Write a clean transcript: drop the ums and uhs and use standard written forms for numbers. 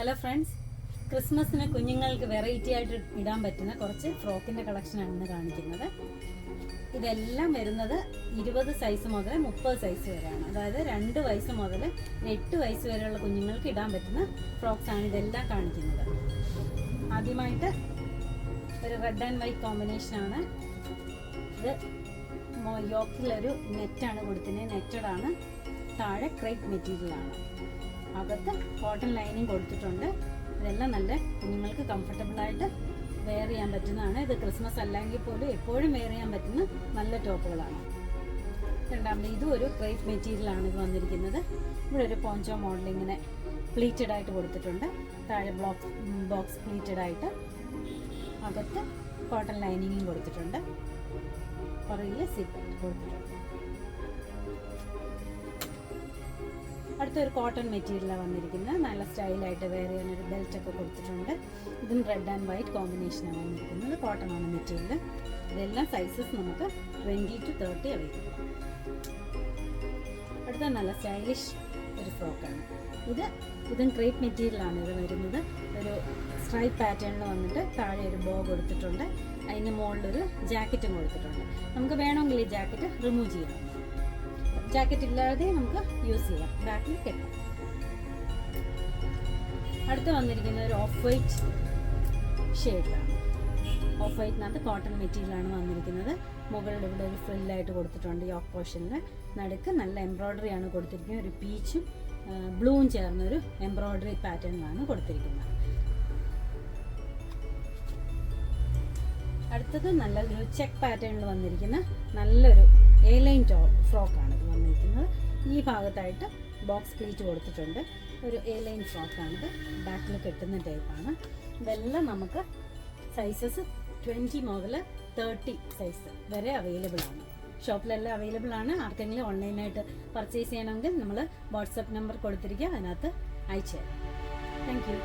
Hello friends, ക്രിസ്മസിന് കുഞ്ഞുങ്ങൾക്ക് variety ആയിട്ട് ഇടാൻ പറ്റുന്ന കുറച്ച് ഫ്രോക്കിൻ്റെ കളക്ഷനാണ് ഇന്ന് കാണിക്കുന്നത്. ഇതെല്ലാം വരുന്നത് 20 സൈസ് മുതൽ 30 സൈസ് വരെയാണ്. അതായത് 2 വയസ്സ് മുതൽ 8 വയസ്സ് വരെയുള്ള കുഞ്ഞുങ്ങൾക്ക് ഇടാൻ പറ്റുന്ന ഫ്രോക്സാണ് ഇതെല്ലാം കാണിക്കുന്നത്. ആദ്യമായിട്ട് ഒരു റെഡ് ആൻഡ് വൈറ്റ് കോമ്പിനേഷനാണ്. ഇത് യോക്കിലൊരു നെറ്റാണ് കൊടുത്തിരുന്നത്. നെറ്റഡാണ്. താഴെ ക്രേപ്പ് മെറ്റീരിയലാണ്. അകത്ത് കോട്ടൺ ലൈനിങ് കൊടുത്തിട്ടുണ്ട്. ഇതെല്ലാം നല്ല കുഞ്ഞുങ്ങൾക്ക് കംഫർട്ടബിളായിട്ട് വെയർ ചെയ്യാൻ പറ്റുന്നതാണ്. ഇത് ക്രിസ്മസ് അല്ലെങ്കിൽ പോലും എപ്പോഴും വെയർ ചെയ്യാൻ പറ്റുന്ന നല്ല ടോപ്പുകളാണ്. രണ്ടാമത് ഇതും ഒരു ക്രേപ്പ് മെറ്റീരിയലാണ് ഇത് വന്നിരിക്കുന്നത്. ഇവിടെ ഒരു പോഞ്ചോ മോഡൽ ഇങ്ങനെ പ്ലീറ്റഡ് ആയിട്ട് കൊടുത്തിട്ടുണ്ട്. താഴെ ബോക്സ് പ്ലീറ്റഡ് ആയിട്ട്, അകത്ത് കോട്ടൺ ലൈനിങ്ങും കൊടുത്തിട്ടുണ്ട്. പുറകിൽ സിപ്പ് കൊടുത്തിട്ടുണ്ട്. അടുത്തൊരു കോട്ടൺ മെറ്റീരിയലാണ് വന്നിരിക്കുന്നത്. നല്ല സ്റ്റൈലായിട്ട് വെയർ ചെയ്യാനൊരു ബെൽറ്റൊക്കെ കൊടുത്തിട്ടുണ്ട്. ഇതും റെഡ് ആൻഡ് വൈറ്റ് കോമ്പിനേഷനാണ് വന്നിരിക്കുന്നത്. കോട്ടൺ ആണ് മെറ്റീരിയൽ. ഇതെല്ലാം സൈസസ് നമുക്ക് 20 to 30 അവൈലബിൾ. അടുത്ത നല്ല സ്റ്റൈലിഷ് ഒരു ഫ്രോക്കാണ്. ഇതും ക്രേപ്പ് മെറ്റീരിയലാണ് ഇത് വരുന്നത്. ഒരു സ്ട്രൈപ്പ് പാറ്റേണിൽ വന്നിട്ട് താഴെ ഒരു ബോ കൊടുത്തിട്ടുണ്ട്. അതിന് മുകളിലൊരു ജാക്കറ്റും കൊടുത്തിട്ടുണ്ട്. നമുക്ക് വേണമെങ്കിൽ ഈ ജാക്കറ്റ് റിമൂവ് ചെയ്യാം. ജാക്കറ്റ് ഇല്ലാതെ നമുക്ക് യൂസ് ചെയ്യാം. ബാക്കിൽ കെട്ടാം. അടുത്ത് വന്നിരിക്കുന്ന ഒരു ഓഫ് വൈറ്റ് ഷെയ്ഡിലാണ്. ഓഫ് വൈറ്റിനകത്ത് കോട്ടൺ മെറ്റീരിയലാണ് വന്നിരിക്കുന്നത്. മുകളിൽ ഇവിടെ ഒരു ഫ്രില്ലായിട്ട് കൊടുത്തിട്ടുണ്ട്. യോക്ക് പോർഷനിൽ നടുക്ക് നല്ല എംബ്രോയ്ഡറി ആണ് കൊടുത്തിരിക്കുന്നത്. ഒരു പീച്ചും ബ്ലൂവും ചേർന്നൊരു എംബ്രോയ്ഡറി പാറ്റേണിലാണ് കൊടുത്തിരിക്കുന്നത്. അടുത്തത് നല്ലൊരു ചെക്ക് പാറ്റേണിൽ വന്നിരിക്കുന്ന നല്ലൊരു എയർലൈൻ ഫ്രോക്കാണ് ഇത് വന്നിരിക്കുന്നത്. ഈ ഭാഗത്തായിട്ട് ബോക്സ് പ്ലീറ്റ് കൊടുത്തിട്ടുണ്ട്. ഒരു എയർലൈൻ ഫ്രോക്കാണിത്. ബാക്കിൽ കെട്ടുന്ന ടൈപ്പാണ്. ഇതെല്ലാം നമുക്ക് സൈസസ് 20 മുതൽ 30 സൈസ് വരെ അവൈലബിൾ ആണ്. ഷോപ്പിലെല്ലാം അവൈലബിൾ ആണ്. ആർക്കെങ്കിലും ഓൺലൈനായിട്ട് പർച്ചേസ് ചെയ്യണമെങ്കിൽ നമ്മൾ വാട്സപ്പ് നമ്പർ കൊടുത്തിരിക്കുക. അതിനകത്ത് അയച്ചു തരാം. Thank you.